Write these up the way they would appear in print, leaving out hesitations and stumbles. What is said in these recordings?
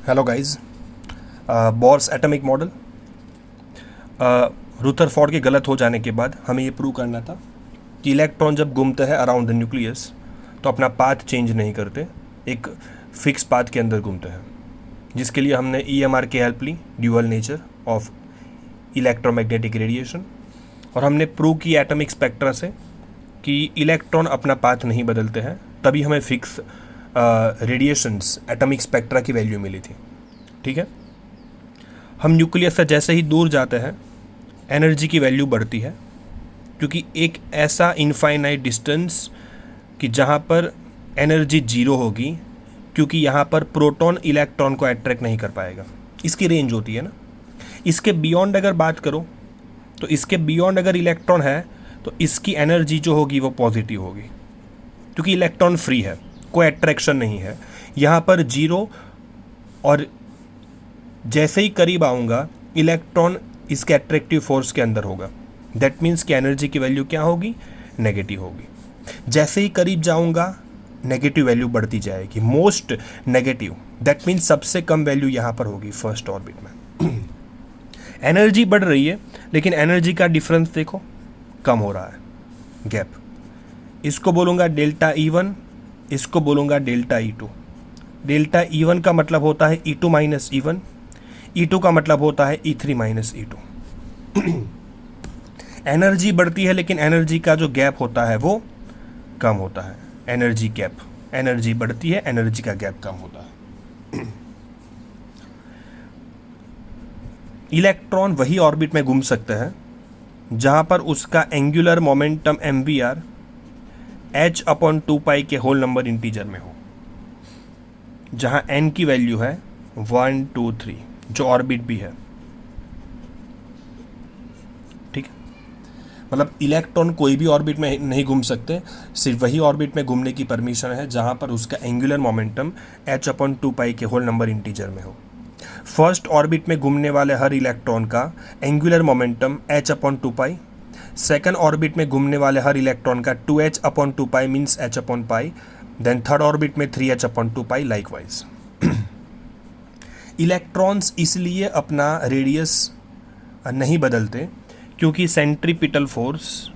Hello guys, Bohr's atomic model. Rutherford के गलत हो जाने के बाद हमें ये प्रूव करना था कि इलेक्ट्रॉन जब घूमते हैं अराउंड द न्यूक्लियस तो अपना पाथ चेंज नहीं करते, एक फिक्स पाथ के अंदर घूमते हैं, जिसके लिए हमने EMR की हेल्प ली, dual nature of electromagnetic radiation, और हमने प्रूव की एटॉमिक स्पेक्ट्रा से कि इलेक्ट्रॉन अपना पाथ नहीं बदलते हैं, तभी हमें फिक्स रेडिएशंस एटॉमिक स्पेक्ट्रा की वैल्यू मिली थी। ठीक है, हम न्यूक्लियस से जैसे ही दूर जाते हैं एनर्जी की वैल्यू बढ़ती है, क्योंकि एक ऐसा इनफाइनाइट डिस्टेंस कि जहाँ पर एनर्जी जीरो होगी, क्योंकि यहाँ पर प्रोटॉन इलेक्ट्रॉन को अट्रैक्ट नहीं कर पाएगा, इसकी रेंज होती है ना। इसके बियॉन्ड अगर बात करो तो इसके बियॉन्ड अगर इलेक्ट्रॉन है तो इसकी एनर्जी जो होगी वो पॉजिटिव होगी, क्योंकि इलेक्ट्रॉन फ्री है, कोई अट्रैक्शन नहीं है यहाँ पर, जीरो। और जैसे ही करीब आऊँगा इलेक्ट्रॉन इसके अट्रैक्टिव फोर्स के अंदर होगा, दैट मीन्स कि एनर्जी की वैल्यू क्या होगी, नेगेटिव होगी। जैसे ही करीब जाऊँगा नेगेटिव वैल्यू बढ़ती जाएगी, मोस्ट नेगेटिव, दैट मीन्स सबसे कम वैल्यू यहाँ पर होगी फर्स्ट ऑर्बिट में। एनर्जी बढ़ रही है लेकिन एनर्जी का डिफरेंस देखो कम हो रहा है, गैप। इसको बोलूँगा डेल्टा E1, इसको बोलूँगा डेल्टा E2। डेल्टा E1 का मतलब होता है E2 माइनस E1, E2 का मतलब होता है E3 माइनस E2। एनर्जी बढ़ती है लेकिन एनर्जी का जो गैप होता है वो कम होता है, एनर्जी गैप। एनर्जी बढ़ती है, एनर्जी का गैप कम होता है। इलेक्ट्रॉन वही ऑर्बिट में घूम सकते हैं जहां पर उसका एंगुलर मोमेंटम MVR h/2π के होल नंबर इंटीजर में हो, जहां n की वैल्यू है 1, 2, 3, जो ऑर्बिट भी है। ठीक है, मतलब इलेक्ट्रॉन कोई भी ऑर्बिट में नहीं घूम सकते, सिर्फ वही ऑर्बिट में घूमने की परमिशन है जहां पर उसका एंगुलर मोमेंटम h/2π के होल नंबर इंटीजर में हो। फर्स्ट ऑर्बिट में घूमने वाले हर इलेक्ट्रॉन का angular momentum h/2π, second orbit में घूमने वाले हर इलेक्ट्रॉन का 2h/2π means h/π, then third orbit में 3h/2π लाइकवाइज। इलेक्ट्रॉन्स इसलिए अपना रेडियस नहीं बदलते क्योंकि सेंट्रीपिटल फोर्स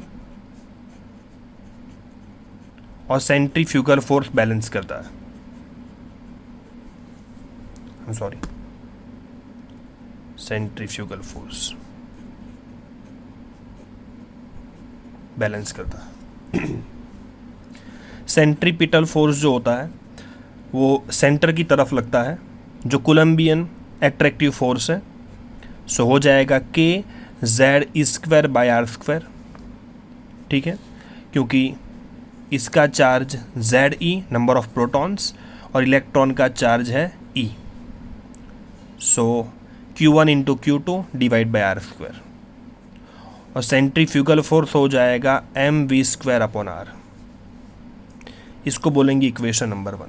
और सेंट्रीफ्यूगल फोर्स बैलेंस करता है। सॉरी, सेंट्रीफ्यूगल फोर्स बैलेंस करता है। सेंट्रीपिटल फोर्स जो होता है वो सेंटर की तरफ लगता है, जो कोलम्बियन एट्रैक्टिव फोर्स है। सो हो जाएगा kz²/r²। ठीक है, क्योंकि इसका charge Ze, number of protons, और इलेक्ट्रॉन का चार्ज है E। सो Q1 × Q2 /r², और सेंट्रीफ्यूगल फोर्स हो जाएगा mv²/r। इसको बोलेंगे इक्वेशन नंबर 1।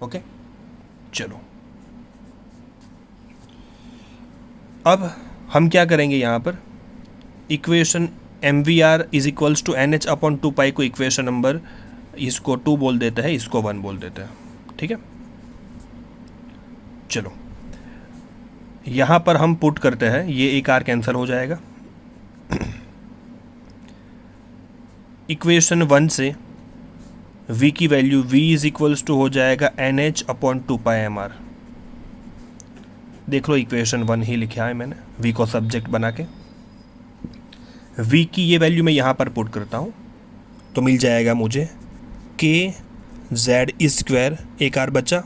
ओके, चलो अब हम क्या करेंगे, यहाँ पर इक्वेशन MVR = NH/2π को इक्वेशन नंबर, इसको 2 बोल देते हैं, इसको 1 बोल देते हैं। ठीक है, चलो यहाँ पर हम पुट करते हैं, ये एक आर कैंसिल हो जाएगा। इक्वेशन 1 से V की वैल्यू V = हो जाएगा NH/2πmr। देख लो, इक्वेशन 1 ही लिखा है मैंने, V को सब्जेक्ट बना के। V की ये वैल्यू मैं यहाँ पर पुट करता हूँ तो मिल जाएगा मुझे kz², एक आर बचा,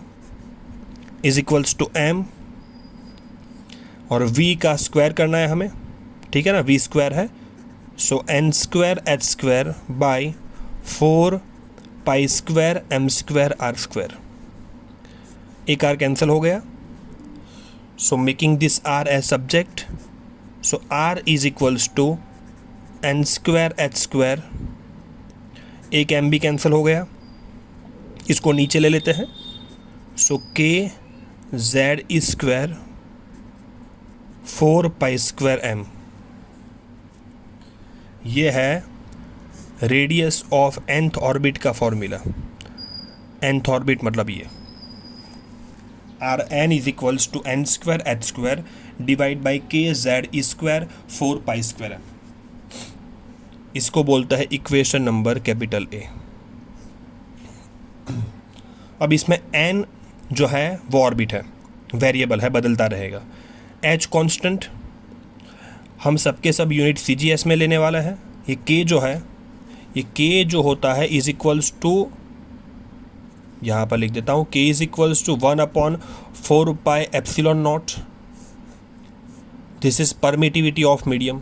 = m, और V का स्क्वायर करना है हमें। ठीक है ना, V स्क्वायर है, सो n²h²/4π² m²r²। एक आर कैंसिल हो गया, so making this r as subject, so r = n²h²। एक m भी कैंसिल हो गया, इसको नीचे ले लेते हैं, सो kz² 4π²m। ये है रेडियस ऑफ nth ऑर्बिट का फॉर्मूला। nth ऑर्बिट मतलब ये, R N is equals to N square H square divide by K Z square 4 pi square M. इसको बोलता है इक्वेशन नंबर कैपिटल ए। अब इसमें n जो है वो ऑर्बिट है, वेरिएबल है, बदलता रहेगा। h कांस्टेंट, हम सबके सब यूनिट CGS में लेने वाला है। ये k जो है, ये k जो होता है इज इक्वल्स टू, यहाँ पर लिख देता हूँ, k is equals to 1/4 pi epsilon naught. This is permittivity of medium,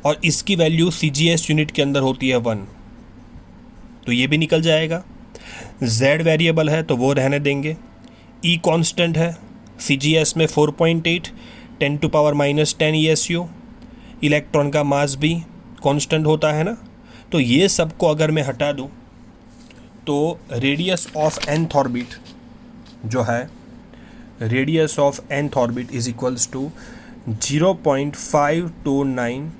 और इसकी वैल्यू CGS यूनिट के अंदर होती है 1, तो ये भी निकल जाएगा। z वेरिएबल है तो वो रहने देंगे। e कांस्टेंट है, CGS में 4.8 10⁻⁻10 ESU। इलेक्ट्रॉन का मास भी कांस्टेंट होता है ना, तो ये सब को अगर मैं हटा दूँ तो रेडियस ऑफ nth ऑर्बिट जो है, radius of nth orbit is equals to 0.529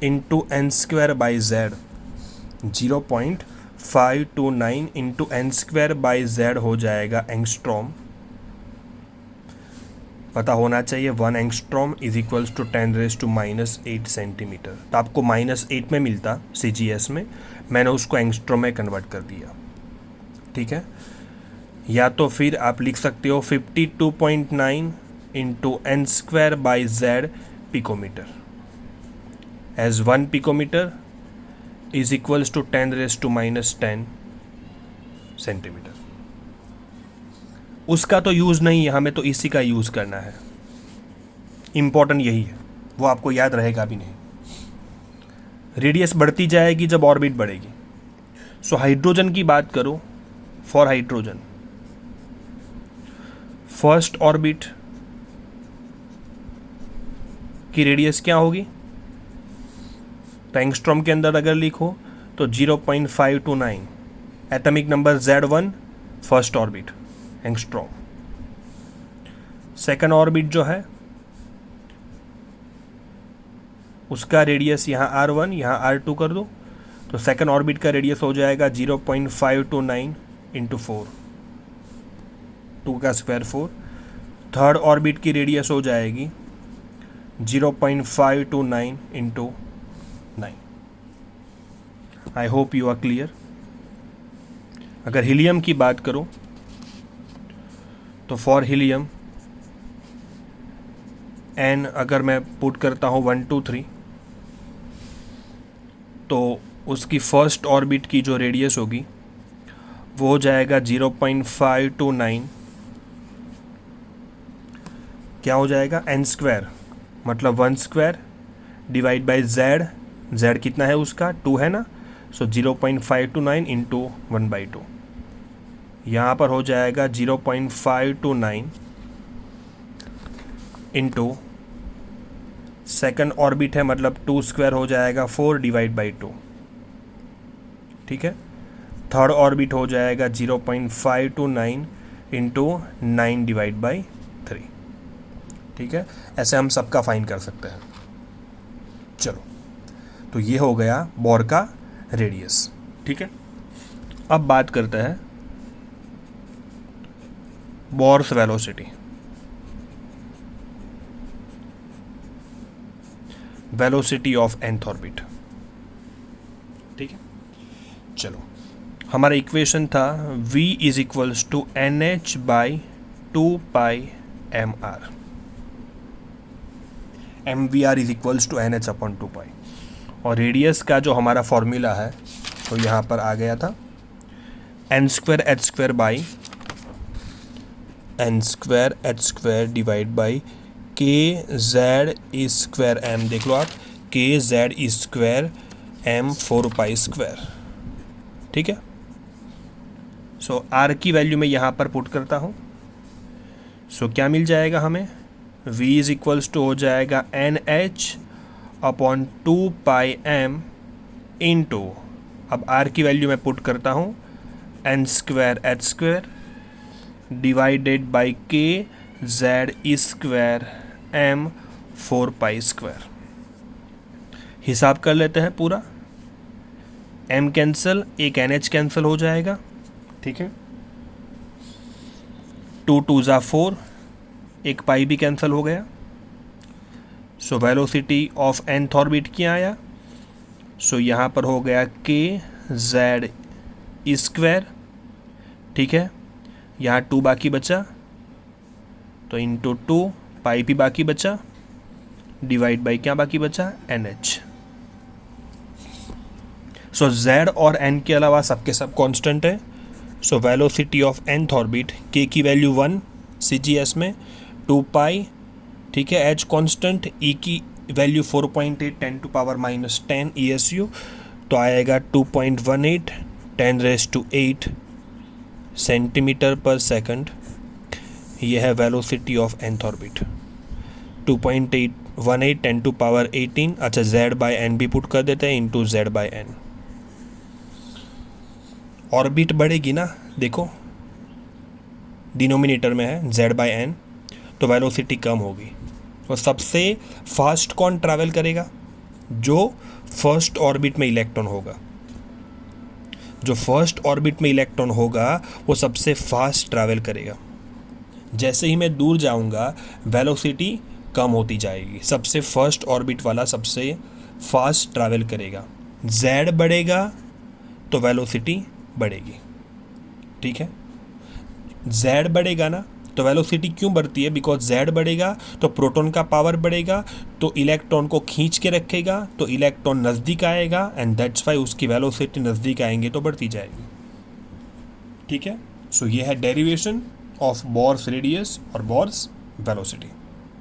into n square by z. 0.529 into n square by z हो जाएगा एंगस्ट्रॉम। पता होना चाहिए 1 angstrom is equals to 10⁻⁻8 centimetre. तो आपको -8 में मिलता CGS में, मैंने उसको एंगस्ट्रॉम में कन्वर्ट कर दिया। ठीक है, या तो फिर आप लिख सकते हो 52.9 into n square by z picometre, as 1 picometre is equals to 10⁻⁻10 centimetre. उसका तो यूज़ नहीं है, हमें तो इसी का यूज़ करना है। इम्पॉर्टेंट यही है, वो आपको याद रहेगा भी नहीं। रेडियस बढ़ती जाएगी जब ऑर्बिट बढ़ेगी। सो हाइड्रोजन की बात करो, फॉर हाइड्रोजन फर्स्ट ऑर्बिट की रेडियस क्या होगी? तो एंगस्ट्रॉम के अंदर अगर लिखो तो 0.529, atomic number Z1, first orbit angstrom. Second orbit जो है उसका रेडियस यहाँ R1, यहाँ R2 कर दो, तो सेकंड ऑर्बिट का रेडियस हो जाएगा 0.529 इंटू 4, 2 का स्क्वायर 4। थर्ड ऑर्बिट की रेडियस हो जाएगी 0.529 into 9। I hope you are clear. अगर हीलियम की बात करो तो फॉर हीलियम एन अगर मैं पुट करता हूँ 1 2 3, तो उसकी फर्स्ट ऑर्बिट की जो रेडियस होगी वो हो जाएगा 0.529, क्या हो जाएगा, एन स्क्वायर, मतलब 1 square divide by Z. Z कितना है उसका, 2 है ना, सो 0.529 इंटू 1/2। यहाँ पर हो जाएगा 0.529 इंटू सेकंड ऑर्बिट है, मतलब 2 स्क्वायर हो जाएगा 4 डिवाइड बाई 2। ठीक है, थर्ड ऑर्बिट हो जाएगा 0.529 इंटू 9 डिवाइड बाई 3। ठीक है, ऐसे हम सबका फाइंड कर सकते हैं। चलो, तो ये हो गया बोर का रेडियस। ठीक है, अब बात करते हैं Bohr's velocity. Velocity of nth orbit. ठीक है, चलो, हमारा इक्वेशन था v is equals to NH by 2 pi mr। mvr is equals to NH upon 2 pi. और रेडियस का जो हमारा फॉर्मूला है तो यहाँ पर आ गया था n square H square by n square H square divide by K Z E square M. देख लो आप, के Z E square M 4 pi square. ठीक है, सो आर की वैल्यू मैं यहाँ पर पुट करता हूँ। सो क्या मिल जाएगा हमें, v इज इक्वल्स टू हो जाएगा NH अपॉन 2 पाई m इंटू, अब r की वैल्यू मैं पुट करता हूँ, n square H square divided by K Z E square M 4 pi square. हिसाब कर लेते हैं पूरा, m कैंसिल, एक NH कैंसिल हो जाएगा। ठीक है, 2 2 ज़ा 4, एक पाई भी कैंसिल हो गया। So velocity of nth orbit क्या आया? सो यहाँ पर हो गया k z स्क्वायर, ठीक है। यहाँ 2 बाकी बचा, तो इंटू 2, पाई भी बाकी बचा, डिवाइड बाई क्या बाकी बचा? NH। सो z और n के अलावा सबके सब कांस्टेंट है। So velocity of nth orbit k की वैल्यू 1 CGS में, 2 पाई, ठीक है, h कांस्टेंट, e की वैल्यू 4.8 10⁻⁻10 ESU, तो आएगा 2.18 10⁸ सेंटीमीटर पर सेकंड। यह है वेलोसिटी ऑफ nth ऑर्बिट, 2.818 10⁻18। अच्छा, z बाय n भी पुट कर देते हैं, into z by n। Orbit बढ़ेगी ना, देखो डिनोमिनेटर में है z बाय n, तो वेलोसिटी कम होगी। और सबसे फास्ट कौन ट्रैवल करेगा? जो फर्स्ट ऑर्बिट में इलेक्ट्रॉन होगा। जो फर्स्ट ऑर्बिट में इलेक्ट्रॉन होगा वो सबसे फास्ट ट्रैवल करेगा। जैसे ही मैं दूर जाऊंगा वेलोसिटी कम होती जाएगी। सबसे फर्स्ट ऑर्बिट वाला सबसे फास्ट ट्रैवल करेगा। z बढ़ेगा तो वेलोसिटी बढ़ेगी, ठीक है। z बढ़ेगा ना, तो वेलोसिटी क्यों बढ़ती है? बिकॉज z बढ़ेगा तो प्रोटॉन का पावर बढ़ेगा, तो इलेक्ट्रॉन को खींच के रखेगा, तो इलेक्ट्रॉन नज़दीक आएगा, एंड दैट्स वाई उसकी वेलोसिटी नज़दीक आएंगे तो बढ़ती जाएगी, ठीक है। सो ये है डेरिवेशन ऑफ बोर्स रेडियस और बोर्स वेलोसिटी।